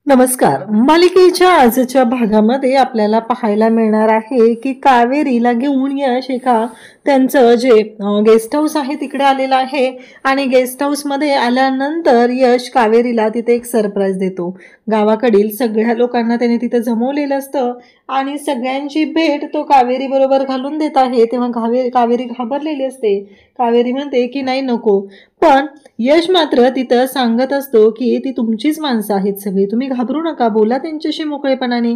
नमस्कार. मालिकेच्या आजच्या भागामध्ये आपल्याला पाहायला मिळणार आहे की कावेरीला घेऊन यश एका त्यांचं जे गेस्ट हाऊस आहे तिकडे आलेलं आहे आणि गेस्ट हाऊसमध्ये आल्यानंतर यश कावेरीला तिथे एक सरप्राईज देतो. गावाकडील सगळ्या लोकांना त्याने तिथे जमवलेलं असतं आणि सगळ्यांची भेट तो कावेरी बरोबर घालून देत आहे. तेव्हा कावेरी घाबरलेली असते. कावेरी म्हणते की नाही नको, पण यश मात्र तिथं सांगत असतो की ती तुमचीच माणसं आहेत सगळी, तुम्ही घाबरू नका, बोला त्यांच्याशी मोकळेपणाने,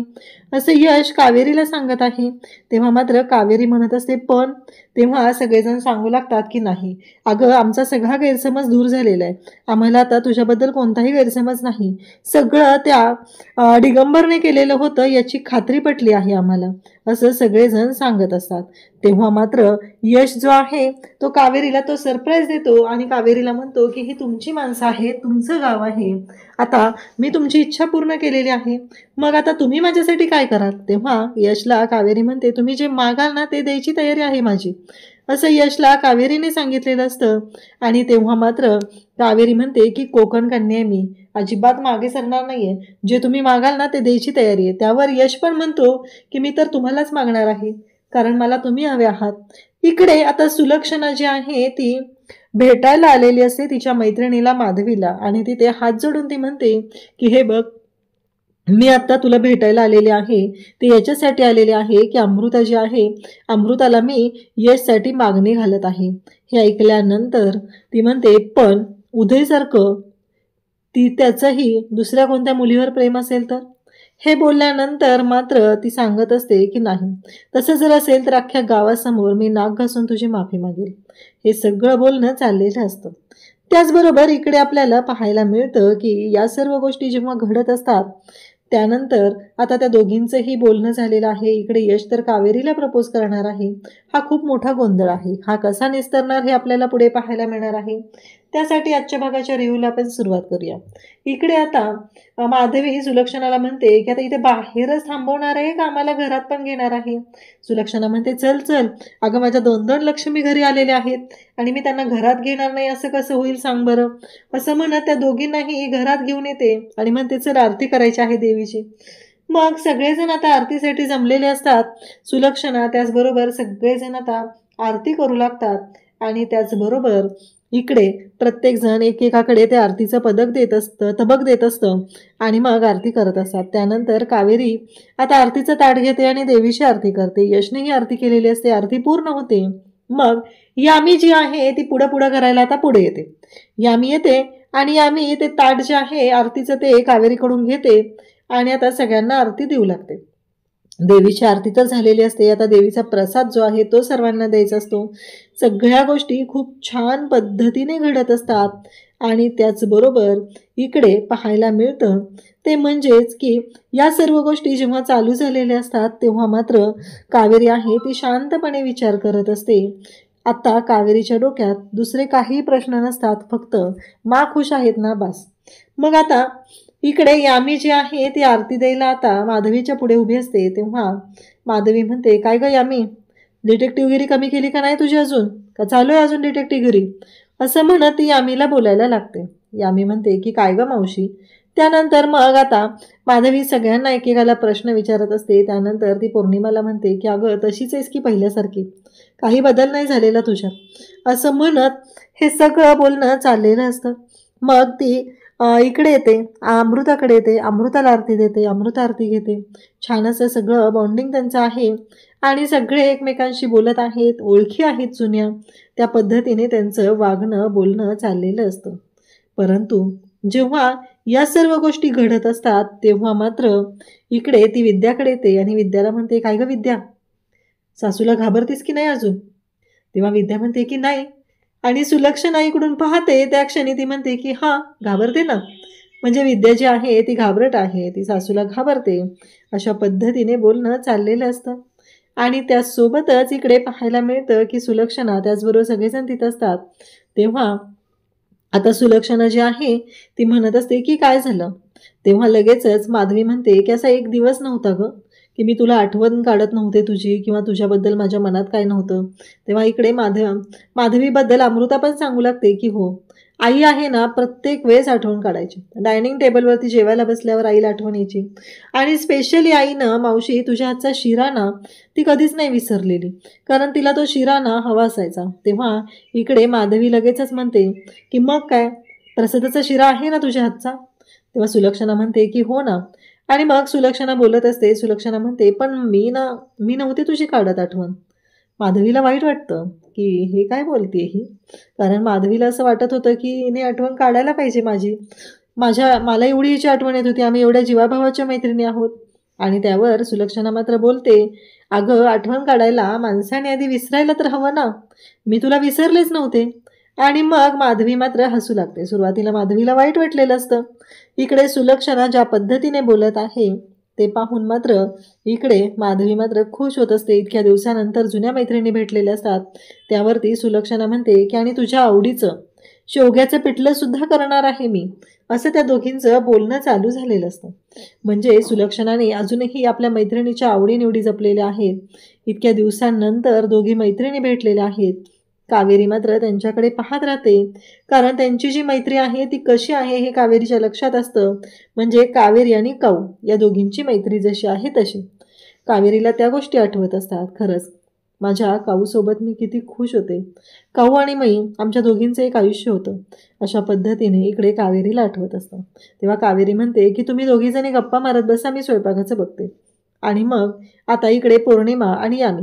असं यश कावेरीला सांगत आहे. तेव्हा मात्र कावेरी म्हणत असते पण तेव्हा सगळेजण सांगू लागतात की नाही अगं, आमचा सगळा गैरसमज दूर झालेला आहे, आम्हाला आता तुझ्याबद्दल कोणताही गैरसमज नाही, सगळं त्या दिगंबरने केलेलं होतं याची खात्री पटली आहे आम्हाला, असं सगळेजण सांगत असतात. तेव्हा मात्र यश जो आहे तो कावेरीला तो सरप्राईज देतो आणि कावेरीला म्हणतो की ही तुमची माणसं आहेत, तुमचं गाव आहे, आता मी तुमची इच्छा पूर्ण केलेली आहे, मग आता तुम्ही माझ्यासाठी काय कराल. तेव्हा यशला कावेरी म्हणते तुम्ही जे मागाल ना ते द्यायची तयारी आहे माझी, असं यशला कावेरीने सांगितलेलं असतं. आणि तेव्हा मात्र कावेरी म्हणते की कोकण कन्या आहे मी, अजिबात मागे सरणार नाहीये, जे तुम्ही मागाल ना ते द्यायची तयारी आहे. त्यावर यश पण म्हणतो की मी तर तुम्हालाच मागणार आहे, कारण मला तुम्ही हवे आहात. इकडे आता सुलक्षणा जी आहे ती भेटायला आलेली असते तिच्या मैत्रिणीला माधवीला आणि तिथे हात जोडून ती म्हणते की हे बघ, मी आता तुला भेटायला आलेले आहे ते याच्यासाठी आलेले आहे की अमृता जी आहे, अमृताला मी यशसाठी मागणी घालत आहे. हे ऐकल्यानंतर ती म्हणते पण उदयसारखं त्याचंही दुसऱ्या कोणत्या मुलीवर प्रेम असेल तर. हे बोलल्यानंतर मात्र ती सांगत असते की नाही, तसं जर असेल तर अख्ख्या गावासमोर मी नाक घासून तुझी माफी मागेल. हे सगळं बोलणं चाललेलं असतं. त्याचबरोबर इकडे आपल्याला पाहायला मिळतं की या सर्व गोष्टी जेव्हा घडत असतात त्यानंतर आता त्या दोघींचंही बोलणं झालेलं आहे. इकडे यश तर कावेरीला प्रपोज करणार आहे. हा खूप मोठा गोंधळ आहे, हा कसा निस्तरणार हे आपल्याला पुढे पाहायला मिळणार आहे. त्यासाठी आजच्या भागाच्या रिव्ह्यूला आपण सुरुवात करूया. इकडे आता माधवी सुलक्षणाला म्हणते की आता इथे बाहेरच थांबवणार आहे का आम्हाला घरात पण घेणार आहे. सुलक्षणा म्हणते चल चल अगं, माझ्या 2-2 लक्ष्मी घरी आलेले आहेत आणि मी त्यांना घरात घेणार नाही असं कसं होईल सांग बरं. असं म्हणत त्या दोघींनाही घरात घेऊन येते आणि म्हणते चल आरती करायची आहे देवीची. मग सगळेजण आता आरतीसाठी जमलेले असतात. सुलक्षणा त्याचबरोबर सगळेजण आता आरती करू लागतात आणि त्याचबरोबर इकडे प्रत्येक जण एकेकाकडे ते आरतीचं तबक देत असतं आणि मग आरती करत असतात. त्यानंतर कावेरी आता आरतीचं ताट घेते आणि देवीची आरती करते. यशनेही आरती केलेली असते, आरती पूर्ण होते. मग यामी जी आहे ती पुढं करायला आता पुढे येते. यामी येते आणि यामी ते ताट जे आहे आरतीचं ते कावेरीकडून घेते आणि आता सगळ्यांना आरती देऊ लागते. देवीची आरती तर झालेली असते, आता देवीचा प्रसाद जो आहे तो सर्वांना द्यायचा असतो. सगळ्या गोष्टी खूप छान पद्धतीने घडत असतात आणि त्याचबरोबर इकडे पाहायला मिळतं ते म्हणजेच की या सर्व गोष्टी जेव्हा चालू झालेल्या असतात तेव्हा मात्र कावेरी आहे ती शांतपणे विचार करत असते. आता कावेरीच्या डोक्यात दुसरे काही प्रश्न नसतात, फक्त मा खुश आहेत ना बस. मग आता इकडे यामी जी आहे ती आरती द्यायला आता माधवीच्या पुढे उभी असते. तेव्हा माधवी म्हणते काय ग यामी, डिटेक्टिव्हगिरी कमी केली का नाही तुझी अजून, का चालू आहे अजून डिटेक्टिव्हगिरी, असं म्हणत ती यामीला बोलायला लागते. यामी म्हणते की काय ग मावशी. त्यानंतर मग आता माधवी सगळ्यांना एकेकाला प्रश्न विचारत असते. त्यानंतर ती पौर्णिमाला म्हणते की अगं तशीच आहेस की पहिल्यासारखी, काही बदल नाही झालेला तुझ्यात, असं म्हणत हे सगळं बोलणं चाललेलं असतं. मग ती इकडे येते, अमृताकडे येते, अमृताला आरती देते, अमृता आरती घेते. छान असं सगळं बॉन्डिंग त्यांचं आहे आणि सगळे एकमेकांशी बोलत आहेत, ओळखी आहेत जुन्या, त्या पद्धतीने त्यांचं वागणं बोलणं चाललेलं असतं. परंतु जेव्हा या सर्व गोष्टी घडत असतात तेव्हा मात्र इकडे ती विद्याकडे येते आणि विद्याला म्हणते काय ग विद्या, सासूला घाबरतीस की नाही अजून. तेव्हा विद्या म्हणते की नाही आणि सुलक्षणा इकडून पाहते त्या क्षणी ती म्हणते की हां घाबरते ना, म्हणजे विद्या जी आहे ती घाबरट आहे, ती सासूला घाबरते, अशा पद्धतीने बोलणं चाललेलं असतं. आणि त्यासोबतच इकडे पाहायला मिळतं की सुलक्षणा त्याचबरोबर सगळेजण तिथं असतात. तेव्हा आता सुलक्षणा जी आहे ती म्हणत असते की काय झालं. तेव्हा लगेचच माधवी म्हणते की असा एक दिवस नव्हता ग की मी तुला आठवण काढत नव्हते तुझी किंवा तुझ्याबद्दल माझ्या मनात काय नव्हतं. तेव्हा इकडे माधवीबद्दल अमृता पण सांगू लागते की हो आई आहे ना प्रत्येक वेळेस आठवण काढायची. डायनिंग टेबलवरती जेवायला बसल्यावर आईला आठवण यायची. आणि स्पेशली आईनं मावशी तुझ्या हातचा शिरा ना ती कधीच नाही विसरलेली, कारण तिला तो शिरा ना हवा असायचा. तेव्हा इकडे माधवी लगेचच म्हणते की मग काय, प्रसादाचा शिरा आहे ना तुझ्या हातचा. तेव्हा सुलक्षणा म्हणते की हो ना. आणि मग सुलक्षणा बोलत असते. सुलक्षणा म्हणते पण मी नव्हते तुझी काढत आठवण. माधवीला वाईट वाटतं की हे काय बोलते ही, कारण माधवीला असं वाटत होतं की हिने आठवण काढायला पाहिजे माझी. मला एवढी हिची आठवण येत होती, आम्ही एवढ्या जीवाभावाच्या मैत्रिणी आहोत. आणि त्यावर सुलक्षणा मात्र बोलते, अगं आठवण काढायला माणसाने आधी विसरायला तर हवं ना, मी तुला विसरलेच नव्हते. आणि मग माधवी मात्र हसू लागते. सुरुवातीला माधवीला वाईट वाटलेलं असतं. इकडे सुलक्षणा ज्या पद्धतीने बोलत आहे ते पाहून मात्र इकडे माधवी मात्र खुश होत असते. इतक्या दिवसानंतर जुन्या मैत्रिणी भेटलेल्या असतात. त्यावरती सुलक्षणा म्हणते की आणि तुझ्या आवडीचं शेवग्याचं पिठलं सुद्धा करणार आहे मी, असं त्या दोघींचं बोलणं चालू झालेलं असतं. म्हणजे सुलक्षणाने अजूनही आपल्या मैत्रिणीच्या आवडीनिवडी जपलेल्या आहेत. इतक्या दिवसांनंतर दोघी मैत्रिणी भेटलेल्या आहेत. कावेरी मात्र त्यांच्याकडे पाहत राहते, कारण त्यांची जी मैत्री आहे ती कशी आहे हे कावेरीच्या लक्षात असतं. म्हणजे कावेरी आणि काऊ या दोघींची मैत्री जशी आहे तशी. कावेरीला त्या गोष्टी आठवत असतात. खरंच माझ्या काऊसोबत मी किती खुश होते, काऊ आणि मी आमच्या दोघींचं एक आयुष्य होतं, अशा पद्धतीने इकडे कावेरीला आठवत असतं. तेव्हा कावेरी म्हणते की तुम्ही दोघीजणी गप्पा मारत बसा, मी स्वयंपाकाचं बघते. आणि मग आता इकडे पौर्णिमा आणि यामी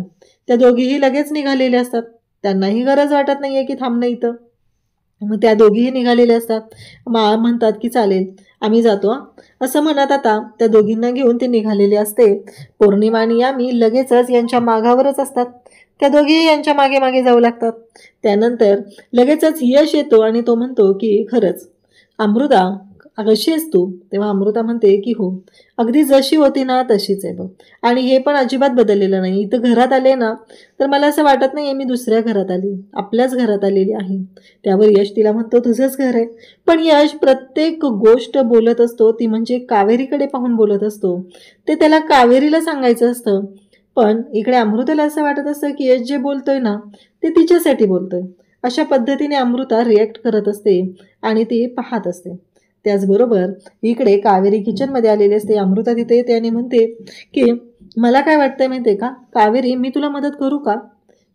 त्या दोघीही लगेच निघालेल्या असतात. त्यांनाही गरज वाटत नाही आहे की थांबणं इथं. मग त्या दोघीही निघालेल्या असतात. म्हणतात की चालेल आम्ही जातो असं म्हणत आता त्या दोघींना घेऊन ते निघालेले असते. पौर्णिमा आणि यामी लगेचच यांच्या मागावरच असतात. त्या दोघीही यांच्या मागे मागे जाऊ लागतात. त्यानंतर लगेचच यश येतो आणि तो म्हणतो की खरंच अमृता कशी आहेस तू. तेव्हा अमृता म्हणते की हो, अगदी जशी होती ना तशीच आहे बघ, आणि हे पण अजिबात बदललेलं नाही. इथं घरात आले ना तर मला असं वाटत नाही मी दुसऱ्या घरात आली, आपल्याच घरात आलेली आहे. त्यावर यश तिला म्हणतो तुझंच घर आहे. पण यश प्रत्येक गोष्ट बोलत असतो ती म्हणजे कावेरीकडे पाहून बोलत असतो. ते त्याला कावेरीला सांगायचं असतं. पण इकडे अमृताला असं वाटत असतं की यश जे बोलतोय ना ते तिच्यासाठी बोलतोय. अशा पद्धतीने अमृता रिॲक्ट करत असते आणि ती पाहत असते. त्याचबरोबर इकडे कावेरी किचनमध्ये आलेली असते. अमृता तिथे येते आणि म्हणते की मला काय वाटतंय माहिती आहे का कावेरी, मी तुला मदत करू का.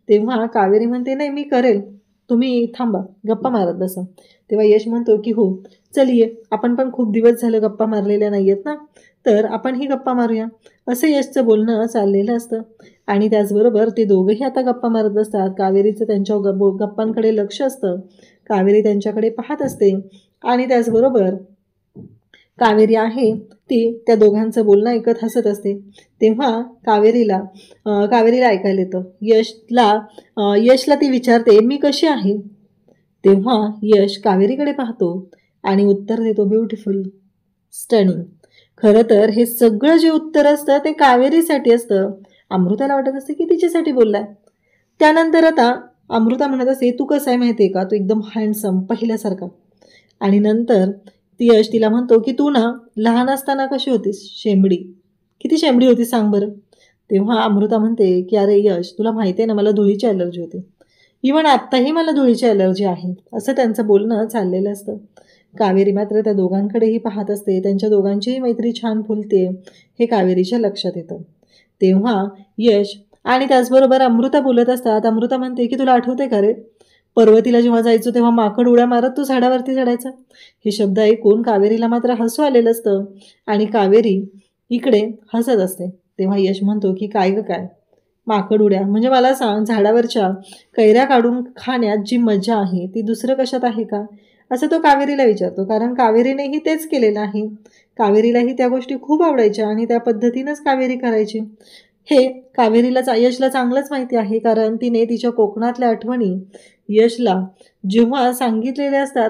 तेव्हा कावेरी म्हणते नाही मी करेल, तुम्ही थांबा गप्पा मारत बसा. तेव्हा यश म्हणतो की हो चल ये, आपण पण खूप दिवस झालं गप्पा मारलेल्या नाही आहेत ना, तर आपण ही गप्पा मारूया, असं यशचं बोलणं चाललेलं असतं. आणि त्याचबरोबर ते दोघंही आता गप्पा मारत बसतात. कावेरीचं त्यांच्या गप्पांकडे लक्ष असतं. कावेरी त्यांच्याकडे पाहत असते. आणि त्याचबरोबर कावेरी आहे ती त्या दोघांचं बोलणं ऐकत हसत असते. तेव्हा कावेरीला ऐकायला येतं. यशला ती विचारते मी कशी आहे. तेव्हा यश कावेरीकडे पाहतो आणि उत्तर देतो ब्युटिफुल, स्टनिंग. खरं तर हे सगळं जे उत्तर असतं ते कावेरीसाठी असतं. अमृताला वाटत असते की तिच्यासाठी बोललाय. त्यानंतर आता अमृता म्हणत असते तू कसं आहे माहिती आहे का, तू एकदम हँडसम पहिल्यासारखा. आणि नंतर ती यश तिला म्हणतो की तू ना लहान असताना कशी होतीस, शेंबडी, किती शेंबडी होती सांग बरं. तेव्हा अमृता म्हणते की अरे यश तुला माहिती आहे ना मला धुळीची ॲलर्जी होती, इवन आत्ताही मला धुळीची ॲलर्जी आहे, असं त्यांचं बोलणं चाललेलं असतं. कावेरी मात्र त्या दोघांकडेही पाहत असते. त्यांच्या दोघांचीही मैत्री छान फुलते हे कावेरीच्या लक्षात येतं. तेव्हा यश आणि त्याचबरोबर अमृता बोलत असतात. अमृता म्हणते की तुला आठवते का रे, पर्वतीला जेव्हा जायचो तेव्हा माकड उड्या मारत तो झाडावरती चढायचा. हे शब्द ऐकून कावेरीला मात्र हसू आलेलं असतं आणि कावेरी इकडे हसत असते. तेव्हा यश म्हणतो की काय ग काय, माकड उड्या म्हणजे मला सांग, झाडावरच्या कैऱ्या काढून खाण्यात जी मजा आहे ती दुसरं कशात आहे का, असं तो कावेरीला विचारतो. कारण कावेरीनेही तेच केलेलं आहे. कावेरीलाही त्या गोष्टी खूप आवडायच्या आणि त्या पद्धतीनंच कावेरी करायची. हे यशला चांगलंच माहिती आहे, कारण तिने तिच्या कोकणातल्या आठवणी यशला जेव्हा सांगितलेले असतात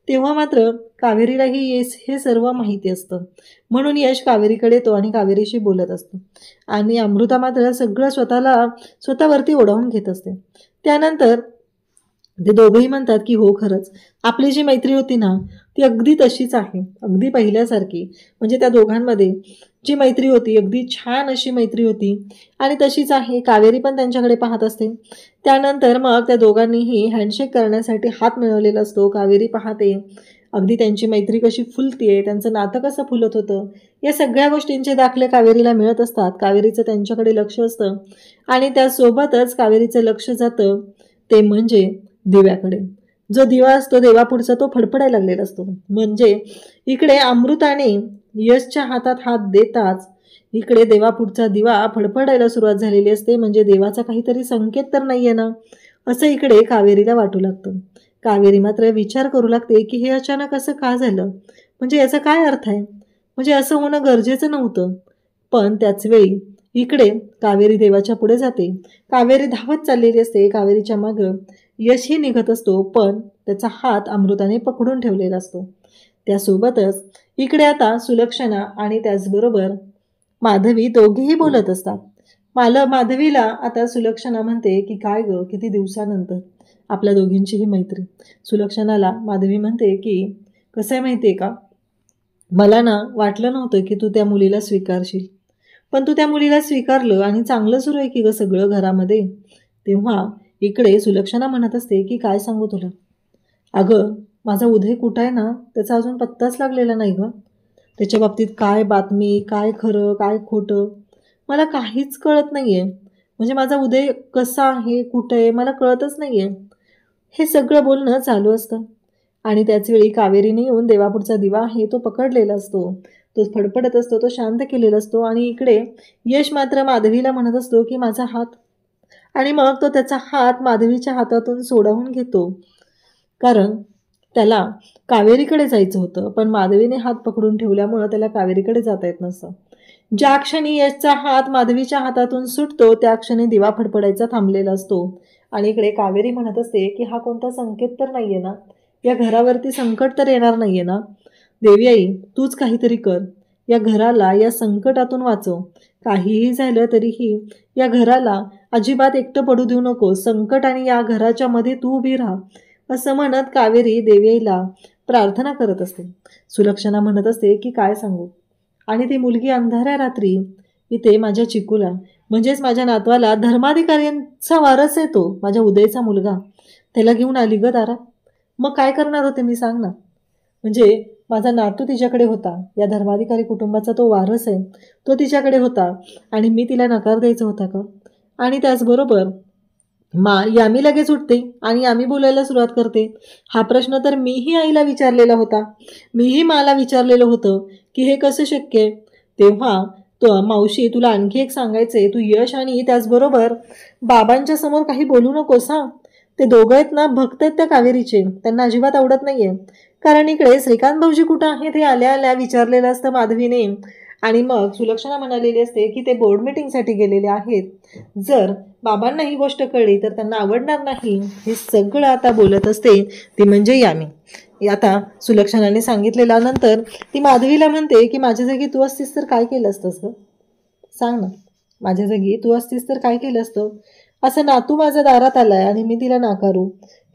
तेव्हा मात्र कावेरीलाही हे सर्व माहिती असतं. म्हणून यश कावेरीकडे येतो आणि कावेरीशी बोलत असतो. आणि अमृता मात्र सगळं स्वतःवरती ओढावून घेत असते. त्यानंतर ते दोघंही म्हणतात की हो खरंच आपली जी मैत्री होती ना ती अगदी तशीच आहे, अगदी पहिल्यासारखी. म्हणजे त्या दोघांमध्ये जी मैत्री होती अगदी छान अशी मैत्री होती आणि तशीच आहे. कावेरी पण त्यांच्याकडे पाहत असते. त्यानंतर मग त्या दोघांनीही हँडशेक करण्यासाठी हात मिळवलेला असतो. कावेरी पाहते अगदी त्यांची मैत्री कशी फुलतीये, त्यांचं नातं कसं फुलत होतं, या सगळ्या गोष्टींचे दाखले कावेरीला मिळत असतात. कावेरीचं त्यांच्याकडे लक्ष असतं आणि त्यासोबतच कावेरीचं लक्ष जातं ते म्हणजे दिव्याकडे. जो दिवा असतो देवापुढचा तो फडफडायला लागलेला असतो. म्हणजे इकडे अमृताने यशच्या हातात हात देताच इकडे देवापुढचा दिवा फडफडायला सुरुवात झालेली असते. म्हणजे देवाचा काहीतरी संकेत तर नाहीये ना, असं इकडे कावेरीला वाटू लागतं. कावेरी मात्र विचार करू लागते की हे अचानक असं का झालं, म्हणजे याचा काय अर्थ आहे, म्हणजे असं होणं गरजेचं नव्हतं. पण त्याच वेळी इकडे कावेरी देवाच्या पुढे जाते. कावेरी धावत चाललेली असते. कावेरीच्या मागं यशही निघत असतो, पण त्याचा हात अमृताने पकडून ठेवलेला असतो. त्यासोबतच इकडे आता सुलक्षणा आणि त्याचबरोबर माधवी दोघेही बोलत असतात. माधवीला आता सुलक्षणा म्हणते की काय ग, किती दिवसानंतर आपल्या दोघींची ही मैत्री. सुलक्षणाला माधवी म्हणते की कसं आहे माहिती आहे का, मला ना वाटलं नव्हतं की तू त्या मुलीला स्वीकारशील, पण तू त्या मुलीला स्वीकारलं आणि चांगलं सुरू आहे की ग सगळं घरामध्ये. तेव्हा इकडे सुलक्षणा म्हणत असते की काय सांगू तुला, अगं माझा उदय कुठं आहे ना त्याचा अजून पत्ताच लागलेला नाही ग. त्याच्या बाबतीत काय बातमी, काय खरं काय खोटं, मला काहीच कळत नाही आहे. म्हणजे माझा उदय कसा आहे, कुठं आहे, मला कळतच नाही आहे. हे सगळं बोलणं चालू असतं आणि त्याचवेळी कावेरीने येऊन देवापुढचा दिवा आहे तो पकडलेला असतो. तो फडफडत असतो, तो शांत केलेला असतो आणि इकडे यश मात्र माधवीला म्हणत असतो की माझा हात, आणि मग तो त्याचा हात माधवीच्या हातातून सोडवून घेतो. कारण त्याला कावेरीकडे जायचं होतं, पण माधवीने हात पकडून ठेवल्यामुळं त्याला कावेरीकडे जाता येत नसतं. ज्या क्षणी यशचा हात माधवीच्या हातातून सुटतो त्या क्षणी दिवा फडफडायचा थांबलेला असतो. आणि इकडे कावेरी म्हणत असते की हा कोणता संकेत तर नाहीये ना, या घरावरती संकट तर येणार नाहीये ना, देवी आई तूच काहीतरी कर, या घराला या संकटातून वाचव. काहीही झालं तरीही या घराला अजिबात एकटं पडू देऊ नको, संकट आणि या घराच्या मध्ये तू उभी राहा, असं म्हणत कावेरी देवी आईला प्रार्थना करत असते. सुलक्षणा म्हणत असते की काय सांगू, आणि ती मुलगी अंधाऱ्या रात्री इथे माझ्या चिकूला, म्हणजेच माझ्या नातवाला, धर्माधिकाऱ्यांचा वारस आहे तो माझ्या उदयचा मुलगा, त्याला घेऊन आली ग दारात. मग काय करणार होते मी सांग ना, म्हणजे माझा नातू तिच्याकडे होता, या धर्माधिकारी कुटुंबाचा तो वारस आहे, तो तिच्याकडे होता आणि मी तिला नकार द्यायचा होता का. आणि त्याचबरोबर यामी लगेच उठते आणि यामी बोलायला सुरुवात करते. हा प्रश्न तर मीही आईला विचारलेला होता, मीही मला विचारलेलं होतं की हे कसं शक्य आहे. तेव्हा तो मावशी तुला आणखी एक सांगायचंय, तू यश आणि त्याचबरोबर बाबांच्या समोर काही बोलू नकोस हा. ते दोघं आहेत ना भक्त आहेत त्या कावेरीचे, त्यांना अजिबात आवडत नाहीये. कारण इकडे श्रीकांत भाऊजी कुठं आहेत हे आल्या आल्या विचारलेलं असतं माधवीने. आणि मग सुलक्षणा म्हणालेली असते की ते बोर्ड मीटिंगसाठी गेलेले आहेत, जर बाबांना ही गोष्ट कळली तर त्यांना आवडणार नाही. हे सगळं आता बोलत असते ती म्हणजे यामी. आता सुलक्षणाने सांगितलेल्यानंतर ती माधवीला म्हणते की माझ्या जागी तू असतीस तर काय केलं असतंस ग, सांग ना, माझ्या जागी तू असतीस तर काय केलं असतं. असं नातू माझ्या दारात आलाय आणि मी तिला नाकारू,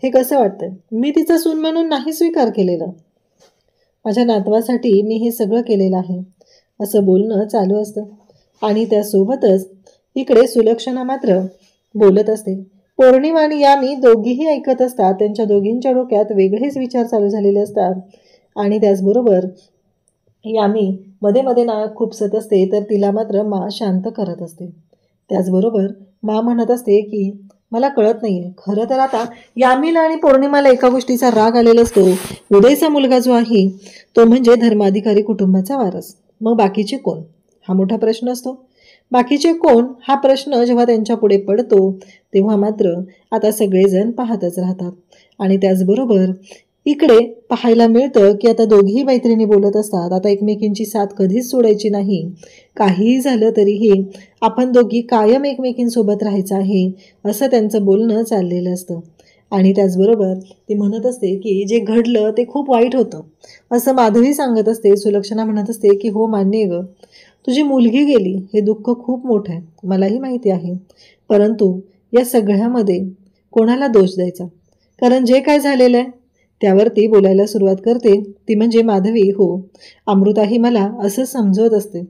हे कसं वाटतंय. मी तिचा सून म्हणून नाही स्वीकार केलेला, माझ्या नातवासाठी मी हे सगळं केलेलं आहे, असं बोलणं चालू असतं. आणि त्यासोबतच इकडे सुलक्षणा मात्र बोलत असते. पौर्णिमा आणि यामी दोघीही ऐकत असतात. त्यांच्या दोघींच्या डोक्यात वेगळेच विचार चालू झालेले असतात. आणि त्याचबरोबर यामी मध्ये मध्ये नाक खुपसत असते, तर तिला मात्र मा शांत करत असते. त्याचबरोबर मा म्हणत असते की मला कळत नाहीये, खरं तर आता यामीला आणि पौर्णिमाला एका गोष्टीचा राग आलेला असतो. उदयचा मुलगा जो आहे तो म्हणजे धर्माधिकारी कुटुंबाचा वारस, मग बाकीचे कोण, हा मोठा प्रश्न असतो. बाकीचे कोण हा प्रश्न जेव्हा त्यांच्या पुढे पडतो तेव्हा मात्र आता सगळेजण पाहतच राहतात. आणि त्याचबरोबर इकडे पाहायला मिळतं की आता दोघीही मैत्रिणी बोलत असतात. आता एकमेकींची साथ कधीच सोडायची नाही, काहीही झालं तरीही आपण दोघी कायम एकमेकींसोबत राहायचं आहे, असं त्यांचं बोलणं चाललेलं असतं. आणि त्याचबरोबर ती म्हणत असते की जे घडलं ते खूप वाईट होतं, असं माधवी सांगत असते. सुलक्षणा म्हणत असते की हो मान्य ग, तुझी मुलगी गेली हे दुःख खूप मोठं आहे, मलाही माहिती आहे, परंतु या सगळ्यामध्ये कोणाला दोष द्यायचा, कारण जे काय झालेलं आहे त्यावरती बोलायला सुरुवात करते ती म्हणजे माधवी. हो, अमृता ही मला असंच समजवत असते.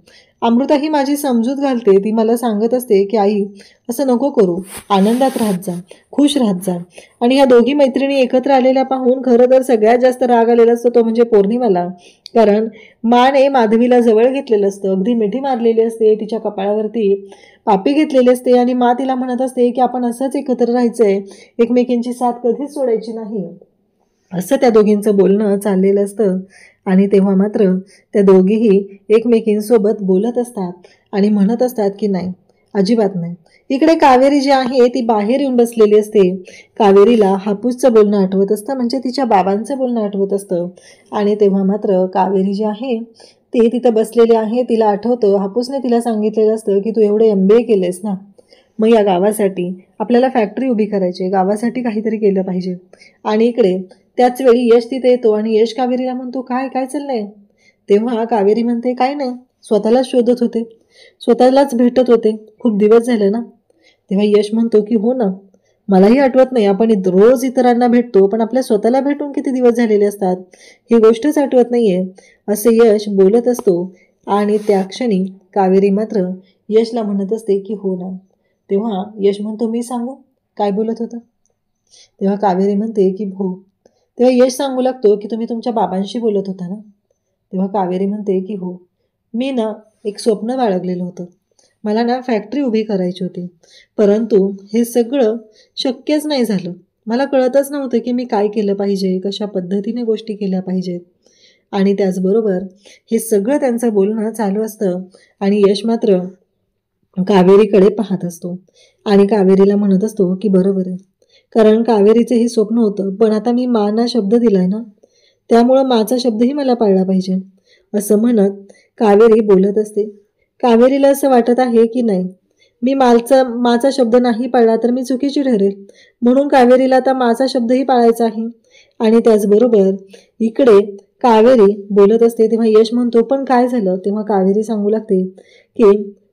अमृता ही माझी समजूत घालते. ती मला सांगत असते की आई असं नको करू, आनंदात राहत जा, खुश राहत जा. आणि ह्या दोघी मैत्रिणी एकत्र आलेल्या पाहून खरं तर सगळ्यात जास्त राग आलेला असतो तो म्हणजे पौर्णिमाला. कारण माने माधवीला जवळ घेतलेलं असतं, अगदी मिठी मारलेली असते, तिच्या कपाळावरती पापी घेतलेली असते आणि मा तिला म्हणत असते की आपण असंच एकत्र राहायचंय, एकमेकींची साथ कधीच सोडायची नाही, असं त्या दोघींचं बोलणं चाललेलं असतं. आणि तेव्हा मात्र त्या दोघीही एकमेकींसोबत बोलत असतात आणि म्हणत असतात की नाही, अजिबात नाही. इकडे कावेरी जी आहे ती बाहेर येऊन बसलेली असते. कावेरीला हापूसचं बोलणं आठवत असतं, म्हणजे तिच्या बाबांचं बोलणं आठवत असतं. आणि तेव्हा मात्र कावेरी जी आहे ती तिथं बसलेली आहे. तिला आठवतं हापूसने तिला सांगितलेलं असतं की तू एवढे MBA केलेस ना, मग या गावासाठी आपल्याला फॅक्टरी उभी करायची, गावासाठी काहीतरी केलं पाहिजे. आणि इकडे त्याच वेळी यश तिथे येतो आणि यश कावेरीला म्हणतो काय काय चाललंय. तेव्हा कावेरी म्हणते काय नाही, स्वतःलाच शोधत होते, स्वतःलाच भेटत होते, खूप दिवस झाले ना. तेव्हा यश म्हणतो की हो ना, मलाही आठवत नाही, आपण रोज इतरांना भेटतो पण आपल्या स्वतःला भेटून किती दिवस झालेले असतात, ही गोष्टच आठवत नाहीये, असे यश बोलत असतो. आणि त्या क्षणी कावेरी मात्र यशला म्हणत असते की हो ना. तेव्हा यश म्हणतो मी सांगू काय बोलत होतं. तेव्हा कावेरी म्हणते की हो. तेव्हा यश सांगू लागतो की तुम्ही तुमच्या बाबांशी बोलत होता ना. तेव्हा कावेरी म्हणते की हो, मी ना एक स्वप्न बाळगलेलं होतं, मला ना फॅक्टरी उभी करायची होती, परंतु हे सगळं शक्यच नाही झालं. मला कळतच नव्हतं की मी काय केलं पाहिजे, कशा पद्धतीने गोष्टी केल्या पाहिजेत. आणि त्याचबरोबर हे सगळं त्यांचं बोलणं चालू असतं आणि यश मात्र कावेरीकडे पाहत असतो आणि कावेरीला म्हणत असतो की बरोबर आहे, कारण कावेरीचं हे स्वप्न होतं, पण आता मी माना शब्द दिलाय ना, त्यामुळं माझा शब्दही मला पाळला पाहिजे, असं म्हणत कावेरी बोलत असते. कावेरीला असं वाटत आहे की नाही, मी माझा शब्द नाही पाळला तर मी चुकीची ठरेल, म्हणून कावेरीला आता माझा शब्दही पाळायचा आहे. आणि त्याचबरोबर इकडे कावेरी बोलत असते. तेव्हा यश म्हणतो पण काय झालं. तेव्हा कावेरी सांगू लागते की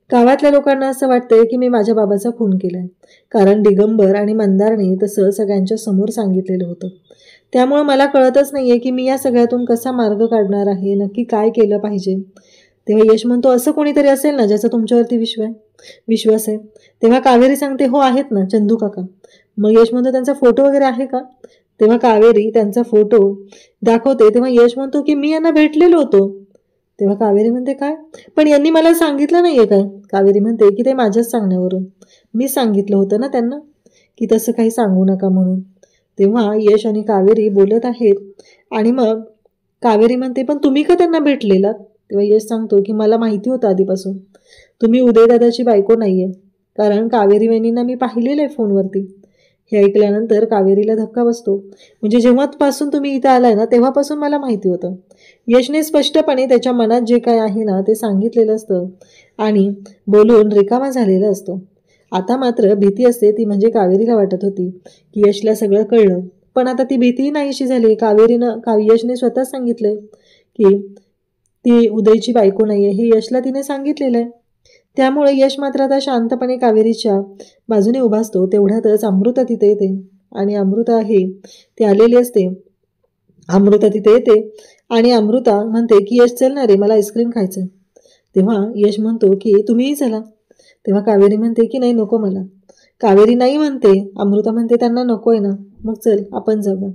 गावातल्या लोकांना असं वाटतंय की मी माझ्या बाबाचा खून केलाय, कारण दिगंबर आणि मंदारने तसं सगळ्यांच्या समोर सांगितलेलं होतं. त्यामुळं मला कळतच नाहीये की मी या सगळ्यातून कसा मार्ग काढणार आहे, नक्की काय केलं पाहिजे. तेव्हा यश म्हणतो असं कोणीतरी असेल ना ज्याचा तुमच्यावरती विश्वास आहे. तेव्हा कावेरी सांगते हो आहेत ना, चंदू काका. मग यश म्हणतो त्यांचा फोटो वगैरे आहे का. तेव्हा कावेरी त्यांचा फोटो दाखवते. तेव्हा यश म्हणतो की मी यांना भेटलेलो होतो. तेव्हा कावेरी म्हणते काय, पण यांनी मला सांगितलं नाहीये काय. कावेरी म्हणते की ते माझ्याच सांगण्यावरून, मी सांगितलं होतं ना त्यांना की तसं काही सांगू नका म्हणून. तेव्हा यश आणि कावेरी बोलत आहेत आणि मग कावेरी म्हणते पण तुम्ही का त्यांना भेटलेलात. तेव्हा यश सांगतो की मला माहिती होतं आधीपासून तुम्ही उदयदादाची बायको नाहीये, कारण कावेरी वहिनींना मी पाहिलेलं आहे फोनवरती. हे ऐकल्यानंतर कावेरीला धक्का बसतो. म्हणजे जेव्हापासून तुम्ही इथं आलाय ना तेव्हापासून मला माहिती होतं. यशने स्पष्टपणे त्याच्या मनात जे काय आहे ना ते सांगितलेलं असतं आणि बोलून रिकामा झालेला असतो. आता मात्र भीती असते, ती म्हणजे कावेरीला वाटत होती की यशला सगळं कळलं, पण आता ती भीतीही नाहीशी झाली. यशने स्वतःच सांगितलंय की ती उदयची बायको नाहीये, हे यशला तिने सांगितलेलं आहे. त्यामुळे यश मात्र आता शांतपणे कावेरीच्या बाजूने उभा असतो. तेवढ्यातच अमृता तिथे येते आणि अमृता आहे ती आलेली असते. अमृता तिथे येते आणि अमृता म्हणते की यश चल ना रे, मला आईस्क्रीम खायचं. तेव्हा यश म्हणतो की तुम्हीही चला. तेव्हा कावेरी म्हणते की नाही नको मला. कावेरी नाही म्हणते, अमृता म्हणते त्यांना नको आहे ना, मग चल आपण जाऊया.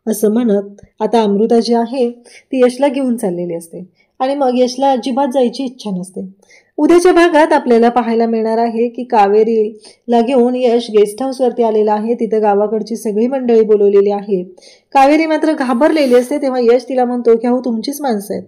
असं म्हणत आता अमृता जी आहे ती यशला घेऊन चाललेली असते आणि मग यशला अजिबात जायची इच्छा नसते. उद्याच्या भागात आपल्याला पाहायला मिळणार आहे की कावेरीला घेऊन यश गेस्ट हाऊसवरती आलेला आहे. तिथं गावाकडची सगळी मंडळी बोलवलेली आहे. कावेरी मात्र घाबरलेली असते. तेव्हा यश तिला म्हणतो की अहो तुमचीच माणसं आहेत.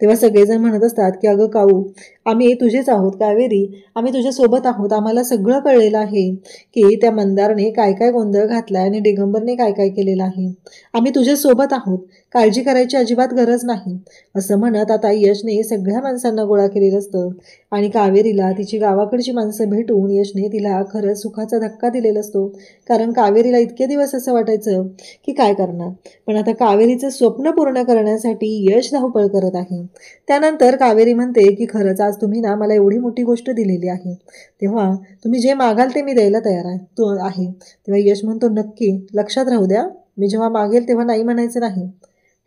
तेव्हा सगळेजण म्हणत असतात की अगं काऊ, आम्ही तुझेच आहोत कावेरी, आम्ही तुझ्यासोबत आहोत, आम्हाला सगळं कळलेलं आहे की त्या मंदारने काय काय गोंधळ घातलाय आणि दिगंबरने काय काय केलेलं आहे. आम्ही तुझ्यासोबत आहोत, काळजी करायची अजिबात गरज नाही. असं म्हणत आता यशने सगळ्या माणसांना गोळा केलेलं असतं आणि कावेरीला तिची गावाकडची माणसं भेटून यशने तिला खरं सुखाचा धक्का दिलेला असतो. कारण कावेरीला इतके दिवस असं वाटायचं की काय करणार, पण आता कावेरीचं स्वप्न पूर्ण करण्यासाठी यश धावपळ करत आहे. त्यानंतर कावेरी म्हणते की खरंच आज तुम्ही ना मला एवढी मोठी गोष्ट दिलेली आहे, तेव्हा तुम्ही जे मागाल ते मी द्यायला तयार आहे तेव्हा यश म्हणतो नक्की, लक्षात राहू द्या मी जेव्हा मागेल तेव्हा नाही म्हणायचं नाही.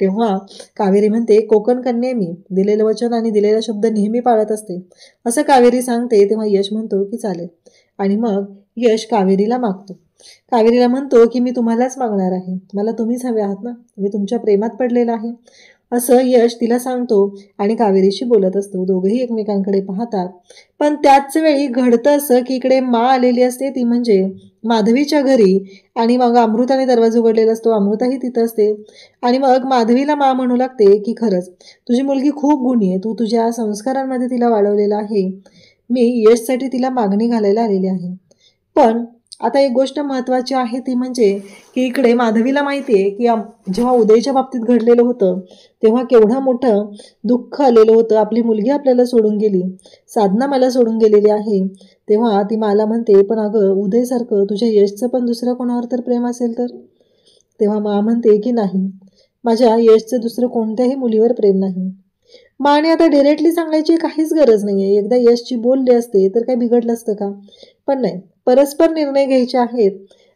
तेव्हा कावेरी म्हणते, कोकण कन्या मी, दिलेलं वचन आणि दिलेला शब्द नेहमी पाळत असते, असं कावेरी सांगते. तेव्हा यश म्हणतो की चालेल. आणि मग यश कावेरीला मागतो. कावेरीला म्हणतो की मी तुम्हालाच मागणार आहे, मला तुम्हीच हवे आहात ना, मी तुमच्या प्रेमात पडलेला आहे, असं यश तिला सांगतो आणि कावेरीशी बोलत असतो. दोघेही एकमेकांकडे पाहतात. पण त्याच वेळी घडतं असं की इकडे मा आलेली असते, ती म्हणजे माधवीच्या घरी. आणि मग अमृताने दरवाजा उघडलेला असतो, अमृताही तिथं असते. आणि मग माधवीला मा म्हणू लागते की खरंच तुझी मुलगी खूप गुणी आहे, तू तुझ्या संस्कारांमध्ये तिला वाढवलेलं आहे, मी यशसाठी तिला मागणी घालायला आलेली आहे. पण आता एक गोष्ट महत्त्वाची आहे, ती म्हणजे की इकडे माधवीला माहिती आहे की जेव्हा उदयच्या बाबतीत घडलेलं होतं तेव्हा केवढं मोठं दुःख आलेलं होतं. आपली मुलगी आपल्याला सोडून गेली, साधना मला सोडून गेलेली आहे. तेव्हा ती मला म्हणते, पण अगं उदयसारखं तुझ्या यशचं पण दुसरं कोणावर तर प्रेम असेल तर? तेव्हा मा म्हणते की नाही, माझ्या यशचं दुसरं कोणत्याही मुलीवर प्रेम नाही. माने आता डायरेक्टली सांगायची काहीच गरज नाही आहे, एकदा यशची बोलले असते तर काय बिघडलं असतं का? पण नाही, परस्पर निर्णय घ्यायचे आहेत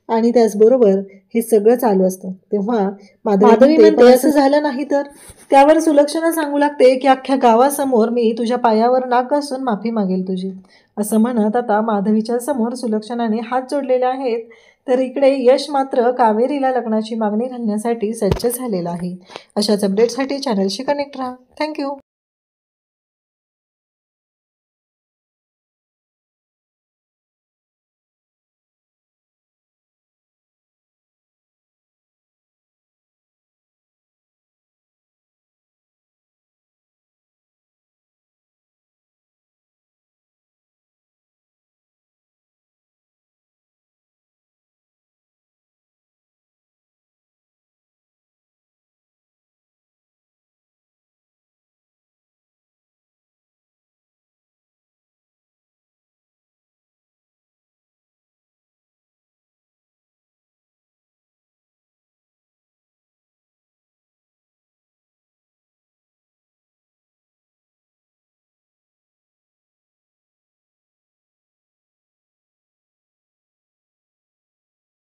आणि त्याचबरोबर हे सगळं चालू असतं. तेव्हा माधवी म्हणते, असं झालं नाही तर? त्यावर सुलक्षणा सांगू लागते की अख्ख्या गावासमोर मी तुझ्या पायावर नाक घासून माफी मागेल तुझी, असं म्हणत आता माधवीच्या समोर सुलक्षणाने हात जोडलेले आहेत. तर इकडे यश मात्र कावेरीला लग्नाची मागणी घालण्यासाठी सज्ज झालेला आहे. अशाच अपडेटसाठी चॅनलशी कनेक्ट राहा. थँक्यू.